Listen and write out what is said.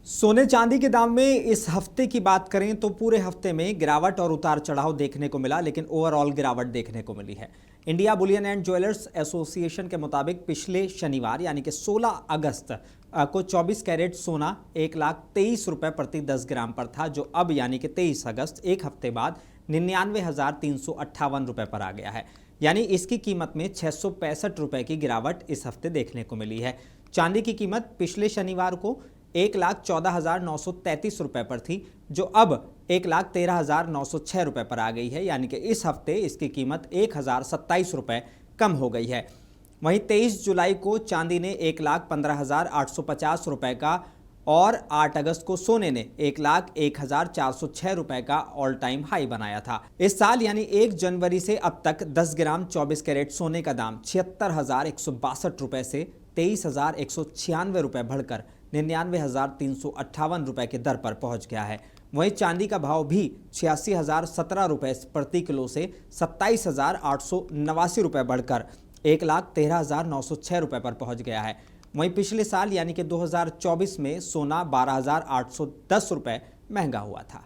सोने चांदी के दाम में इस हफ्ते की बात करें तो पूरे हफ्ते में गिरावट और उतार चढ़ाव देखने को मिला, लेकिन ओवरऑल गिरावट देखने को मिली है। India Boolean and jewellers association के मुताबिक पिछले शनिवार यानी कि 16 अगस्त को 24 कैरेट सोना 1,23,000 प्रति 10 ग्राम पर था, जो अब यानी कि 23 अगस्त एक हफ्ते बाद 99,358 रुपये पर आ गया है। यानी इसकी कीमत में 665 रुपये की गिरावट इस हफ्ते देखने को मिली है। चांदी की कीमत पिछले शनिवार को 1,14,933 रुपये पर थी, जो अब 1,13,906 रुपये पर आ गई है। यानी कि इस हफ्ते इसकी कीमत 1,027 रुपये कम हो गई है। वहीं 23 जुलाई को चांदी ने 1,15,850 रुपये का और 8 अगस्त को सोने ने 1,01,406 रुपये का ऑल टाइम हाई बनाया था। इस साल यानी 1 जनवरी से अब तक 10 ग्राम 24 कैरेट सोने का दाम 76,162 रुपये से 23,196 रुपये बढ़कर 99,358 रुपये की दर पर पहुंच गया है। वहीं चांदी का भाव भी 86,017 रुपये प्रति किलो से 27,889 रुपये बढ़कर 1,13,906 रुपये पर पहुंच गया है। वहीं पिछले साल यानी कि 2024 में सोना 12,810 रुपये महंगा हुआ था।